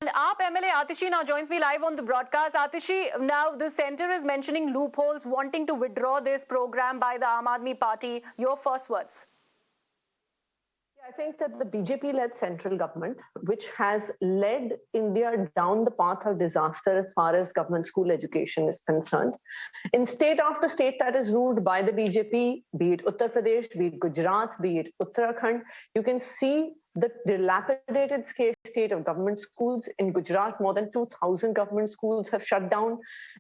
AAP MLA Atishi now joins me live on the broadcast. Atishi, now the centre is mentioning loopholes, wanting to withdraw this program by the Aam Aadmi Party. Your first words. I think that the BJP-led central government, which has led India down the path of disaster as far as government school education is concerned, in state after state that is ruled by the BJP, be it Uttar Pradesh, be it Gujarat, be it Uttarakhand, you can see the dilapidated state of government schools. In Gujarat, more than 2,000 government schools have shut down.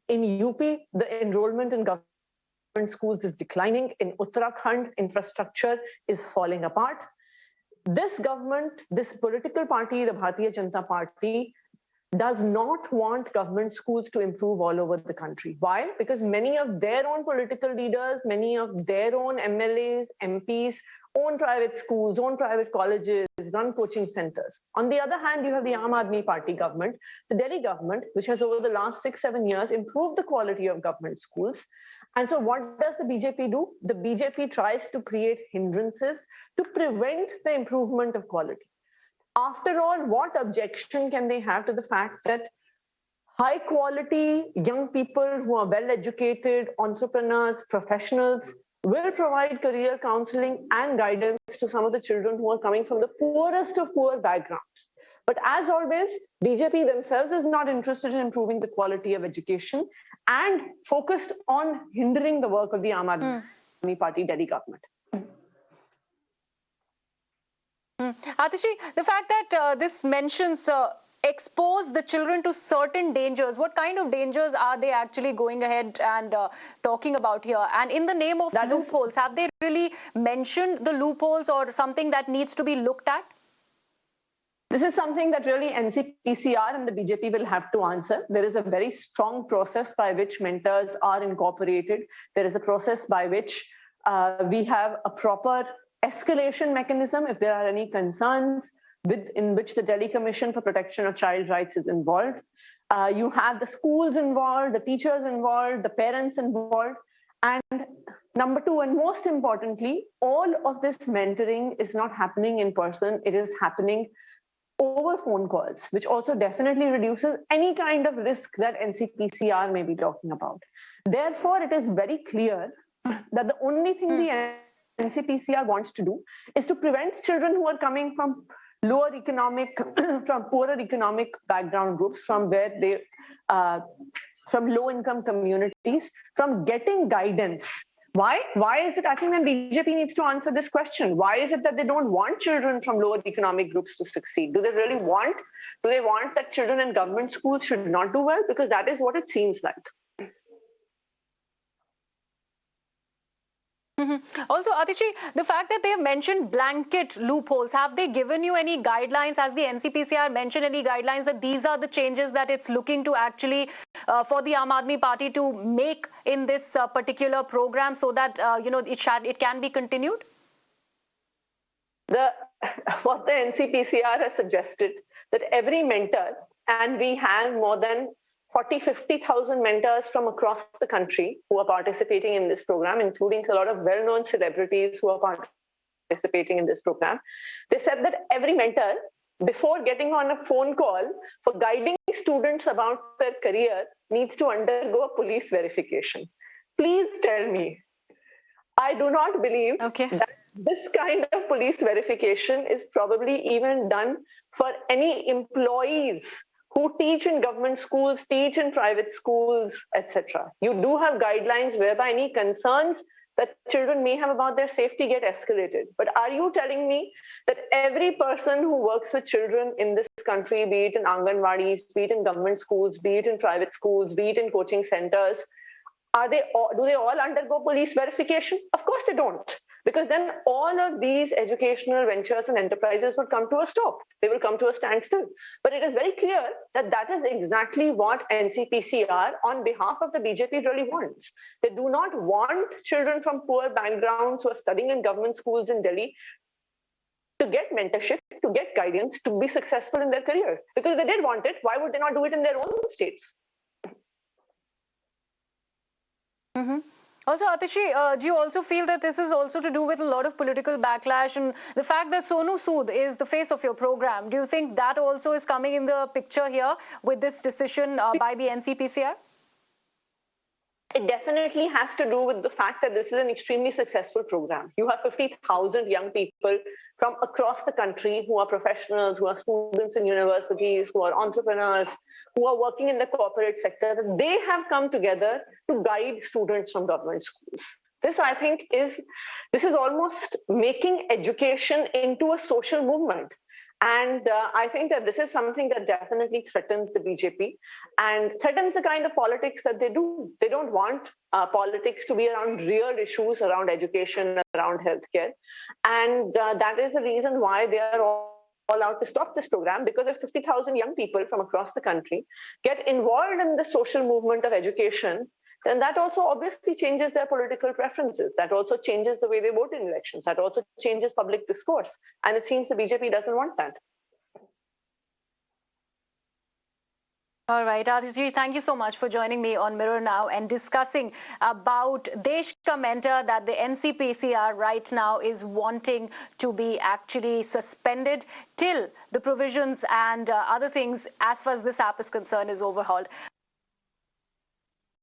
In UP, the enrollment in government schools is declining. In Uttarakhand, infrastructure is falling apart. This government, this political party, the Bharatiya Janata Party, does not want government schools to improve all over the country. Why? Because many of their own political leaders, many of their own MLAs, MPs, own private schools, own private colleges, run coaching centers. On the other hand, you have the Aam Aadmi Party government, the Delhi government, which has over the last 6-7 years improved the quality of government schools. And so what does the BJP do? The BJP tries to create hindrances to prevent the improvement of quality. After all, what objection can they have to the fact that high quality young people who are well educated, entrepreneurs, professionals, will provide career counseling and guidance to some of the children who are coming from the poorest of poor backgrounds? But as always, BJP themselves is not interested in improving the quality of education and focused on hindering the work of the Aam Aadmi Party Delhi government. Atishi, the fact that this mentions expose the children to certain dangers, what kind of dangers are they actually going ahead and talking about here? And in the name of loopholes, have they really mentioned the loopholes or something that needs to be looked at? This is something that really NCPCR and the BJP will have to answer. There is a very strong process by which mentors are incorporated. There is a process by which we have a proper escalation mechanism if there are any concerns in which the Delhi Commission for Protection of Child Rights is involved. You have the schools involved, the teachers involved, the parents involved. And number two, and most importantly, all of this mentoring is not happening in person. It is happening over phone calls, which also definitely reduces any kind of risk that NCPCR may be talking about. Therefore, it is very clear that the only thing the NCPCR wants to do is to prevent children who are coming from lower economic, from poorer economic background groups, from where they, from low-income communities, from getting guidance. Why? Why is it? I think that BJP needs to answer this question. Why is it that they don't want children from lower economic groups to succeed? Do they really want? Do they want that children in government schools should not do well? Because that is what it seems like. Also, Atishi, the fact that they have mentioned blanket loopholes, have they given you any guidelines? Has the NCPCR mentioned any guidelines that these are the changes that it's looking to actually for the Aam Aadmi Party to make in this particular program so that it can be continued? What the NCPCR has suggested that every mentor, and we have more than 40,000-50,000 mentors from across the country who are participating in this program, including a lot of well-known celebrities who are participating in this program. They said that every mentor, before getting on a phone call for guiding students about their career, needs to undergo a police verification. Please tell me, I do not believe that this kind of police verification is probably even done for any employees who teach in government schools, teach in private schools, etc. You do have guidelines whereby any concerns that children may have about their safety get escalated. But are you telling me that every person who works with children in this country, be it in Anganwadis, be it in government schools, be it in private schools, be it in coaching centers, do they all undergo police verification? Of course they don't. Because then all of these educational ventures and enterprises would come to a stop. They will come to a standstill. But it is very clear that that is exactly what NCPCR on behalf of the BJP really wants. They do not want children from poor backgrounds who are studying in government schools in Delhi to get mentorship, to get guidance, to be successful in their careers. Because if they did want it, why would they not do it in their own states? Also, Atishi, do you also feel that this is also to do with a lot of political backlash and the fact that Sonu Sood is the face of your program? Do you think that also is coming in the picture here with this decision by the NCPCR? It definitely has to do with the fact that this is an extremely successful program. You have 50,000 young people from across the country who are professionals, who are students in universities, who are entrepreneurs, who are working in the corporate sector. They have come together to guide students from government schools. This, I think, this is almost making education into a social movement. And I think that this is something that definitely threatens the BJP and threatens the kind of politics that they do. They don't want politics to be around real issues around education, around healthcare. And that is the reason why they are all out to stop this program, because if 50,000 young people from across the country get involved in the social movement of education, then that also obviously changes their political preferences. That also changes the way they vote in elections. That also changes public discourse. And it seems the BJP doesn't want that. All right, Atishi, thank you so much for joining me on Mirror Now and discussing about Desh Ka Mentor that the NCPCR right now is wanting to be actually suspended till the provisions and other things as far as this app is concerned is overhauled.